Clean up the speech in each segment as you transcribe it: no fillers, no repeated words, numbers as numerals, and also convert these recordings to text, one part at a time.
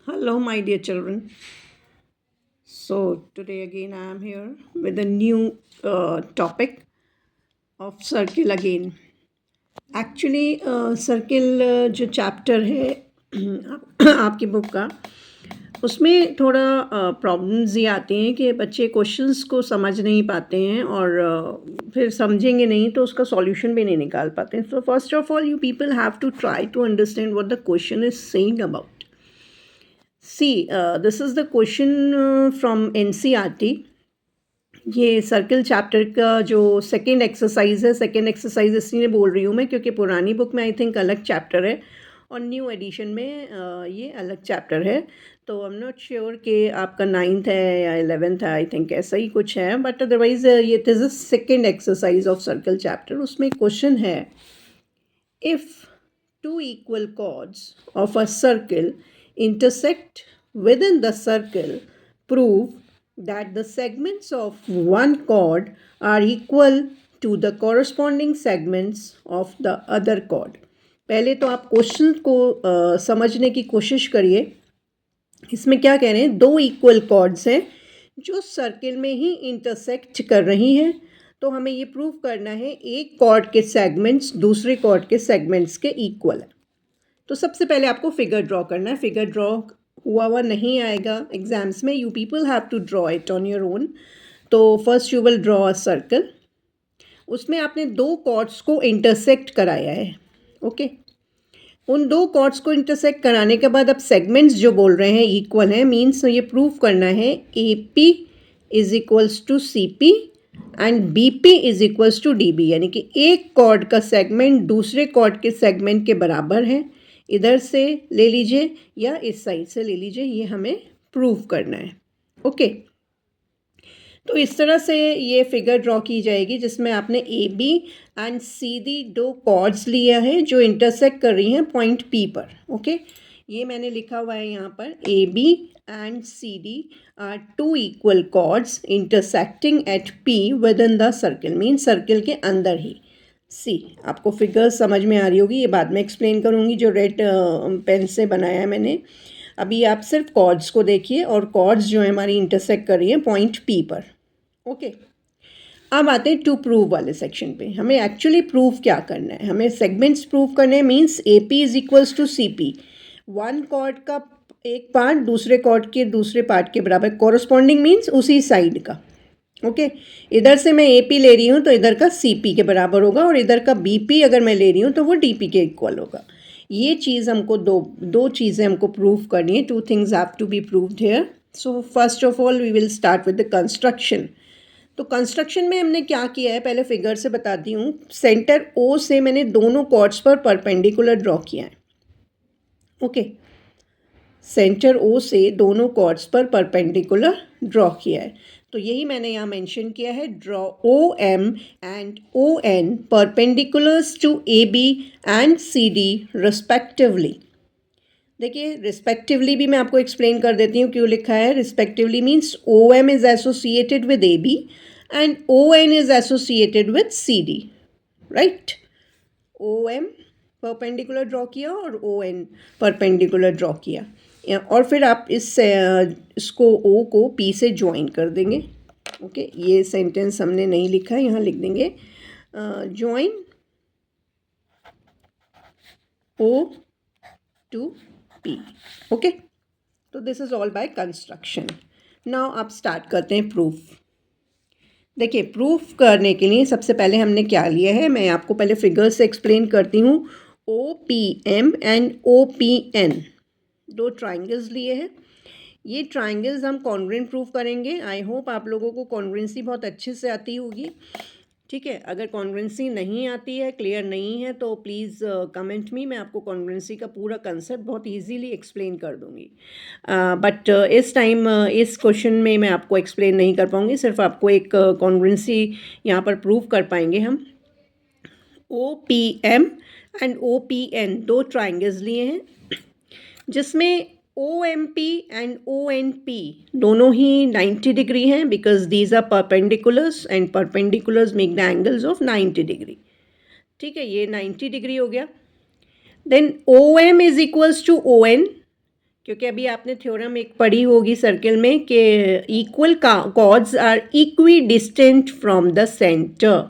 Hello, my dear children. So, today again I am here with a new topic of circle again. Actually circle जो chapter है आपकी book का उसमें थोड़ा problems ये आती हैं कि बच्चे क्वेश्चंस को समझ नहीं पाते हैं और फिर समझेंगे नहीं तो उसका सॉल्यूशन भी नहीं निकाल पाते हैं. So first of all you people have to try to understand what the question is saying about. See, this is the question from NCRT. ये सर्किल चैप्टर का जो सेकेंड एक्सरसाइज है. सेकेंड एक्सरसाइज इसलिए बोल रही हूँ मैं क्योंकि पुरानी बुक में आई थिंक अलग चैप्टर है और न्यू एडिशन में ये अलग चैप्टर है. तो आई एम नॉट श्योर कि आपका 9th है या 11th है. आई थिंक ऐसा ही कुछ है. बट अदरवाइज ये it is a second exercise of circle chapter. उसमें क्वेश्चन है, if two equal chords of a circle intersect within the circle, prove that the segments of one chord are equal to the corresponding segments of the other chord. पहले तो आप question को समझने की कोशिश करिए. इसमें क्या कह रहे हैं, दो इक्वल कॉर्ड्स हैं जो सर्किल में ही इंटरसेक्ट कर रही हैं. तो हमें ये प्रूव करना है एक कॉर्ड के सेगमेंट्स दूसरे कॉर्ड के सेगमेंट्स के इक्वल है. तो सबसे पहले आपको फिगर ड्रॉ करना है. फिगर ड्रॉ हुआ नहीं आएगा एग्जाम्स में. You people have to draw it on your own. तो first you will draw a circle. उसमें आपने दो कॉर्ड्स को इंटरसेक्ट कराया है. ओके उन दो कॉर्ड्स को इंटरसेक्ट कराने के बाद अब सेगमेंट्स जो बोल रहे हैं इक्वल हैं. मीन्स ये प्रूव करना है A P is equals to C P and B P is equals to D B. यानी कि एक कॉर्ड का सेगमेंट दूसरे कॉर्ड के सेगमेंट के बराबर है. इधर से ले लीजिए या इस साइड से ले लीजिए. ये हमें प्रूव करना है. ओके तो इस तरह से ये फिगर ड्रॉ की जाएगी जिसमें आपने A B and C D दो कॉर्ड्स लिया है जो इंटरसेक्ट कर रही हैं पॉइंट पी पर. ओके ये मैंने लिखा हुआ है यहाँ पर, A B and C D are two equal chords intersecting at P within the circle. Mean circle के अंदर ही. सी आपको फिगर समझ में आ रही होगी. ये बाद में एक्सप्लेन करूँगी जो रेड पेन से बनाया है मैंने. अभी आप सिर्फ कॉर्ड्स को देखिए और कॉर्ड्स जो है हमारी इंटरसेक्ट कर रही हैं पॉइंट पी पर. ओके अब आते हैं टू प्रूव वाले सेक्शन पे. हमें एक्चुअली प्रूव क्या करना है, हमें सेगमेंट्स प्रूव करने हैं. Means A P is equals to C P. One chord का एक पार्ट दूसरे कॉर्ड के दूसरे पार्ट के बराबर. कॉरस्पॉन्डिंग मीन्स उसी साइड का. ओके इधर से मैं ए पी ले रही हूँ तो इधर का सी पी के बराबर होगा और इधर का बी पी अगर मैं ले रही हूँ तो वो डी पी के इक्वल होगा. ये चीज़ हमको दो चीज़ें हमको प्रूव करनी है. Two things have to be proved here. So first of all we will start with the construction. तो कंस्ट्रक्शन में हमने क्या किया है पहले फिगर से बताती हूँ. सेंटर ओ से मैंने दोनों कॉर्ड्स पर परपेंडिकुलर ड्रॉ किया है. ओके सेंटर ओ से दोनों कॉर्ड्स पर परपेंडिकुलर ड्रॉ किया है. तो यही मैंने यहाँ मेंशन किया है. Draw O M and O N perpendiculars to A B and C D respectively. देखिए रिस्पेक्टिवली भी मैं आपको एक्सप्लेन कर देती हूँ क्यों लिखा है. Respectively means O M is associated with A B and O N is associated with C D. Right O M perpendicular draw किया और ओ एन परपेंडिकुलर ड्रॉ किया और फिर आप इसको ओ को पी से ज्वाइन कर देंगे. ओके ये सेंटेंस हमने नहीं लिखा है, यहाँ लिख देंगे join O to P. Okay तो this is all by construction. Now आप स्टार्ट करते हैं प्रूफ. देखिए प्रूफ करने के लिए सबसे पहले हमने क्या लिया है मैं आपको पहले फिगर से एक्सप्लेन करती हूँ. O P M and O P N दो ट्राइंगल्स लिए हैं. ये ट्राइंगल्स हम कॉन्ग्रुएंट प्रूफ करेंगे. आई होप आप लोगों को कॉन्ग्रुएंसी बहुत अच्छे से आती होगी. ठीक है अगर कॉन्ग्रुएंसी नहीं आती है, क्लियर नहीं है तो प्लीज़ कमेंट मी. मैं आपको कॉन्ग्रुएंसी का पूरा कंसेप्ट बहुत इजीली एक्सप्लेन कर दूंगी. बट इस टाइम इस क्वेश्चन में मैं आपको एक्सप्लेन नहीं कर पाऊंगी. सिर्फ आपको एक कॉन्ग्रुएंसी यहाँ पर प्रूव कर पाएंगे हम. O P M and O P N दो ट्राइंगल्स लिए हैं जिसमें O M P and O N P दोनों ही 90 डिग्री हैं because these are perpendiculars and perpendiculars make the angles of 90 degree. ठीक है ये 90 डिग्री हो गया. Then O M is equals to O N. क्योंकि अभी आपने थ्योरम एक पढ़ी होगी सर्किल में कि equal chords are equidistant from the centre.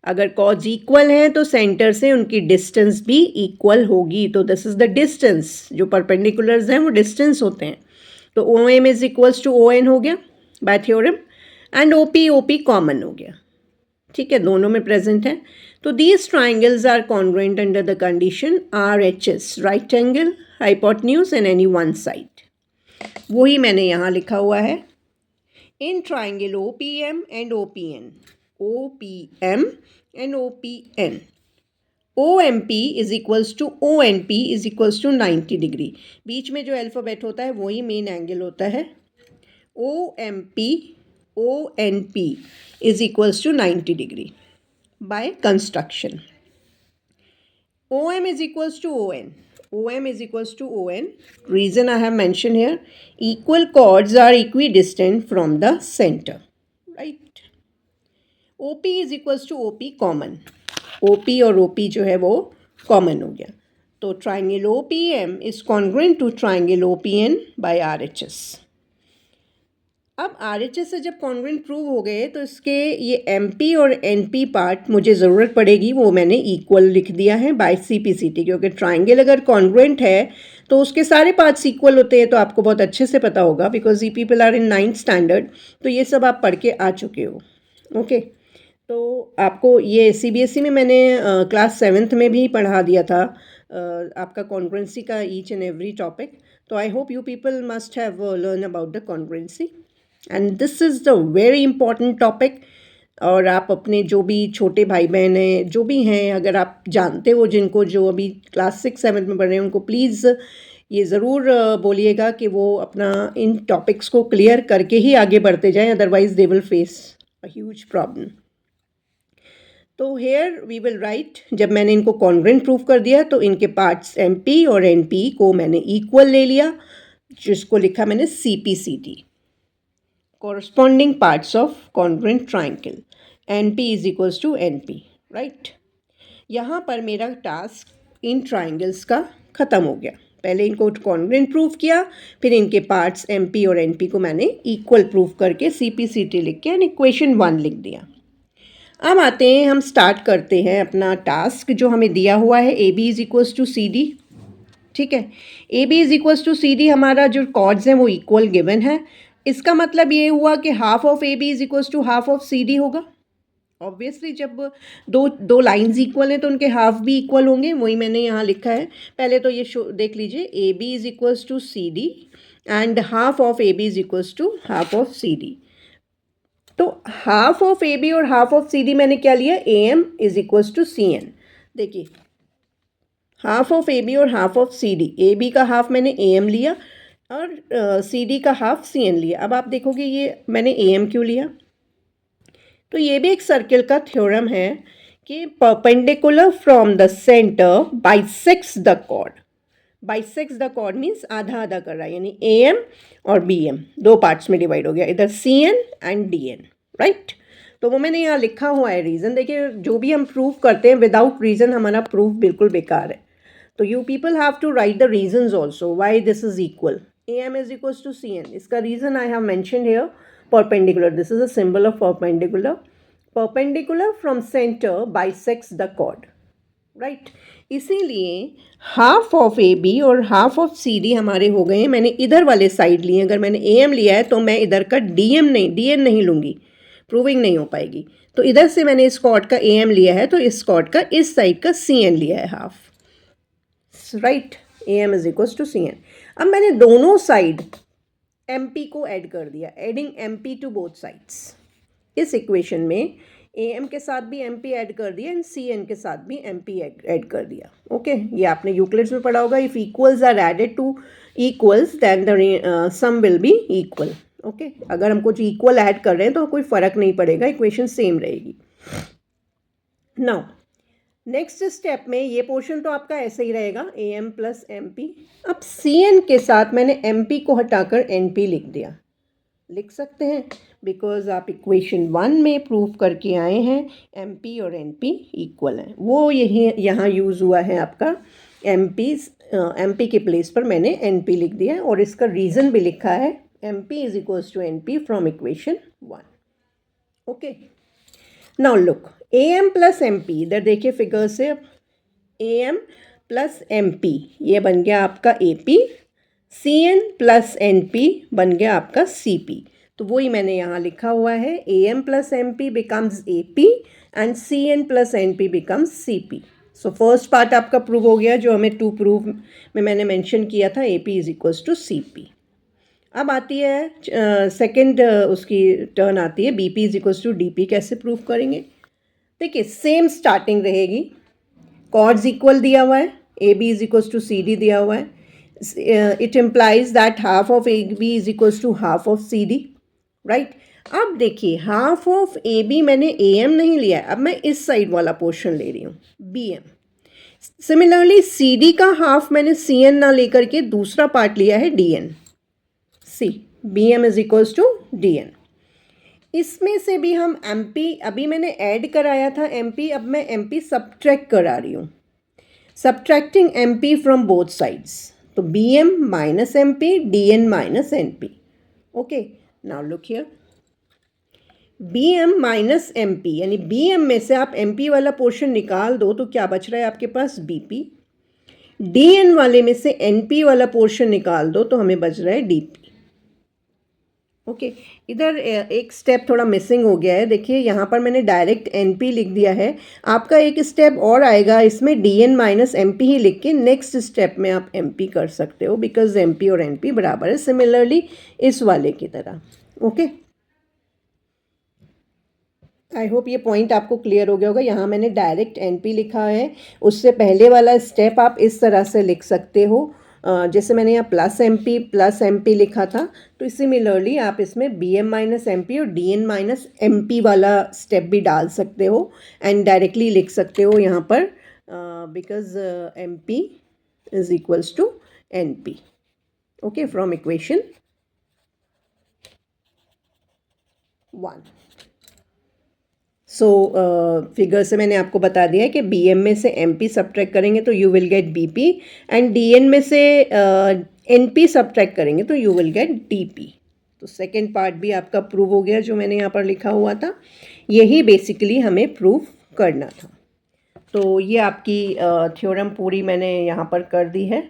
अगर कॉर्ड्स इक्वल हैं तो सेंटर से उनकी डिस्टेंस भी इक्वल होगी। तो दिस इज द डिस्टेंस, जो परपेंडिकुलर्स हैं वो डिस्टेंस होते हैं। तो O M is equals to O N हो गया by theorem, and O P common हो गया। ठीक है, दोनों में प्रेजेंट है। तो these triangles are congruent under the condition R H S, right angle, hypotenuse and any one side. वही मैंने यहाँ लिखा हुआ है in triangle O P M and O P N, O P M and O P N, O M P is equals to O N P is equals to 90 degree. बीच में जो alphabet होता है वही मेन एंगल होता है। O M P O N P is equals to 90 degree by construction. O M is equals to ON. OM is equals to ON. Reason I have mentioned here, equal chords are equidistant from the center. Right? OP is equals to OP common. OP और OP जो है वो common हो गया। तो triangle OPM is congruent to triangle OPN by RHS. अब RHS से जब कॉन्ग्रुएंट प्रूव हो गए तो इसके ये MP और NP पार्ट मुझे ज़रूरत पड़ेगी, वो मैंने इक्वल लिख दिया है बाय CPCT, क्योंकि ट्राइंगल अगर कॉन्ग्रुएंट है तो उसके सारे पार्ट्स इक्वल होते हैं। तो आपको बहुत अच्छे से पता होगा because you people are in 9th standard, तो ये सब आप पढ़ के आ चुके हो। ओके, तो आपको ये CBSE में मैंने क्लास 7th में भी पढ़ा दिया था आपका कॉन्ग्रुएंसी का ईच एंड एवरी टॉपिक। तो I hope you people must have learn about the congruency, and this is the very important topic. और आप अपने जो भी छोटे भाई बहन हैं जो भी हैं, अगर आप जानते हो जिनको जो अभी क्लास 6-7 में पढ़ रहे हैं, उनको प्लीज़ ये ज़रूर बोलिएगा कि वो अपना इन टॉपिक्स को क्लियर करके ही आगे बढ़ते जाएं, otherwise they will face a huge problem. तो हेयर वी विल राइट, जब मैंने इनको कॉन्ग्रुएंट प्रूफ कर दिया तो इनके पार्ट्स MP और NP को मैंने इक्वल ले लिया, जिसको लिखा मैंने CPCT, corresponding parts of congruent triangle, NP is equals to NP, right? यहाँ पर मेरा टास्क इन ट्राइंगल्स का ख़त्म हो गया। पहले इनको कॉन्ग्रुएंट प्रूफ किया, फिर इनके पार्ट्स MP और NP को मैंने इक्वल प्रूफ करके CPCT लिख के इक्वेशन 1 लिख दिया। अब आते हैं, हम स्टार्ट करते हैं अपना टास्क जो हमें दिया हुआ है AB is equals to CD। ठीक है, AB is equals to CD, हमारा जो कॉर्ड्स हैं वो इक्वल गिवन है। इसका मतलब ये हुआ कि half of AB is equals to half of CD होगा। ऑब्वियसली जब दो लाइंस इक्वल हैं तो उनके हाफ भी इक्वल होंगे, वही मैंने यहाँ लिखा है। पहले तो ये देख लीजिए, AB is equals to CD and half of AB is equals to half of CD। तो हाफ ऑफ AB और हाफ ऑफ CD मैंने क्या लिया, AM is equals to CN। देखिए, हाफ ऑफ AB और हाफ ऑफ CD, AB का half मैंने AM लिया और CD का हाफ CN लिया। अब आप देखोगे ये मैंने AM क्यों लिया, तो ये भी एक सर्किल का थ्योरम है कि perpendicular from the centre bisects the chord. Bisects the chord means आधा आधा कर रहा है, यानी AM और BM दो पार्ट्स में डिवाइड हो गया, इधर CN एंड DN, राइट। तो वो मैंने यहाँ लिखा हुआ है रीज़न। देखिए, जो भी हम प्रूफ करते हैं विदाउट रीज़न हमारा प्रूफ बिल्कुल बेकार है। तो you people have to write the reasons also why this is equal. AM is equals to CN, इसका reason I have mentioned here, perpendicular, this is a symbol of perpendicular, perpendicular from center bisects the chord, right? इसीलिए half of AB और half of CD हमारे हो गए। मैंने इधर वाले side लिए, अगर मैंने AM लिया है तो मैं इधर का DN नहीं लूँगी, प्रूविंग नहीं हो पाएगी। तो इधर से मैंने इस कॉर्ड का AM लिया है तो इस कॉर्ड का इस साइड का CN लिया है half, right. AM is equals to CN। अब मैंने दोनों साइड MP को ऐड कर दिया, adding MP to both sides. इस इक्वेशन में AM के साथ भी MP ऐड कर दिया एंड CN के साथ भी MP ऐड कर दिया। ओके, ये आपने यूक्लिड्स में पढ़ा होगा, if equals are added to equals then the sum will be equal. Okay, अगर हम कुछ इक्वल ऐड कर रहे हैं तो कोई फ़र्क नहीं पड़ेगा, इक्वेशन सेम रहेगी। नाउ नेक्स्ट स्टेप में ये पोर्शन तो आपका ऐसे ही रहेगा, AM प्लस MP। अब CN के साथ मैंने MP को हटाकर NP लिख दिया, लिख सकते हैं बिकॉज आप इक्वेशन 1 में प्रूफ करके आए हैं MP और NP इक्वल हैं। वो यही यहाँ यूज़ हुआ है आपका MP MP के प्लेस पर मैंने NP लिख दिया है और इसका रीज़न भी लिखा है MP is equals to NP from equation 1. Okay, now look AM plus MP, इधर देखिए फिगर से, अब AM प्लस MP ये बन गया आपका AP, CN प्लस NP बन गया आपका CP. तो वही मैंने यहाँ लिखा हुआ है, AM plus MP becomes AP and CN plus NP becomes CP. So first part आपका प्रूव हो गया जो हमें टू प्रूव में मैंने मेंशन किया था, AP is equals to CP. अब आती है सेकंड उसकी टर्न आती है BP is equals to DP. कैसे प्रूव करेंगे? देखिए सेम स्टार्टिंग रहेगी, कॉर्ड्स इक्वल दिया हुआ है, AB is equals to CD दिया हुआ है. It implies that half of AB is equals to half of CD, right. अब देखिए हाफ ऑफ AB मैंने AM नहीं लिया है, अब मैं इस साइड वाला पोर्शन ले रही हूँ BM. सिमिलरली CD का हाफ मैंने CN ना लेकर के दूसरा पार्ट लिया है DN. See BM is equals to DN. इसमें से भी हम MP, अभी मैंने ऐड कराया था MP, अब मैं MP सब्ट्रैक्ट करा रही हूँ. Subtracting MP from both sides, तो BM minus MP, DN minus NP. Okay, now look here, BM minus MP यानी BM में से आप MP वाला पोर्शन निकाल दो तो क्या बच रहा है आपके पास? BP. DN वाले में से NP वाला पोर्शन निकाल दो तो हमें बच रहा है DP. ओके, इधर एक स्टेप थोड़ा मिसिंग हो गया है. देखिए यहाँ पर मैंने डायरेक्ट NP लिख दिया है, आपका एक स्टेप और आएगा, इसमें DN माइनस MP ही लिख के नेक्स्ट स्टेप में आप MP कर सकते हो, बिकॉज MP और NP बराबर है, सिमिलरली इस वाले की तरह. ओके, आई होप ये पॉइंट आपको क्लियर हो गया होगा. यहाँ मैंने डायरेक्ट NP लिखा है, उससे पहले वाला स्टेप आप इस तरह से लिख सकते हो, जैसे मैंने यहाँ प्लस MP लिखा था, तो सिमिलरली आप इसमें BM माइनस MP और DN माइनस MP वाला स्टेप भी डाल सकते हो एंड डायरेक्टली लिख सकते हो यहाँ पर, because MP is equals to NP. Okay, from equation 1. So figure से मैंने आपको बता दिया है कि BM में से MP सब्ट्रैक्ट करेंगे तो you will get BP and DN में से NP सब्ट्रैक्ट करेंगे तो यू विल गेट DP. तो सेकेंड पार्ट भी आपका प्रूव हो गया जो मैंने यहाँ पर लिखा हुआ था, यही बेसिकली हमें प्रूव करना था. तो ये आपकी थ्योरम पूरी मैंने यहाँ पर कर दी है.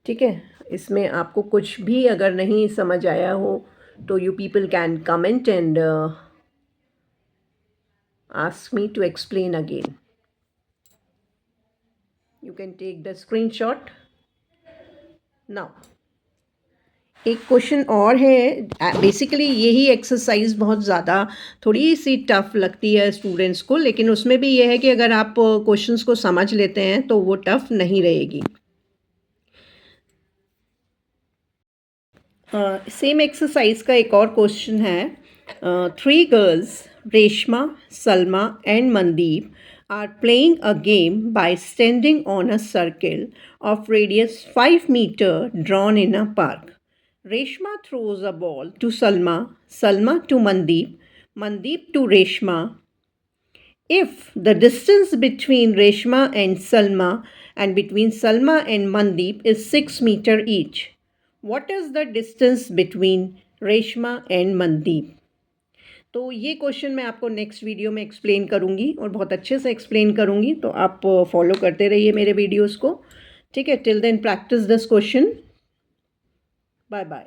ठीक है, इसमें आपको कुछ भी अगर नहीं समझ आया हो तो you people can comment and ask me to explain again. You can take the screenshot. Now एक क्वेश्चन और है, बेसिकली यही एक्सरसाइज बहुत ज़्यादा थोड़ी सी टफ लगती है स्टूडेंट्स को, लेकिन उसमें भी ये है कि अगर आप क्वेश्चंस को समझ लेते हैं तो वो टफ नहीं रहेगी. सेम एक्सरसाइज का एक और क्वेश्चन है. 3 girls, Reshma, Salma and Mandeep, are playing a game by standing on a circle of radius 5 meters drawn in a park. Reshma throws a ball to Salma, Salma to Mandeep, Mandeep to Reshma. If the distance between Reshma and Salma and between Salma and Mandeep is 6 meters each, what is the distance between Reshma and Mandeep? तो ये question मैं आपको next video में explain करूँगी और बहुत अच्छे से एक्सप्लेन करूँगी, तो आप फॉलो करते रहिए मेरे वीडियोस को. ठीक है, till then practice this question. Bye bye.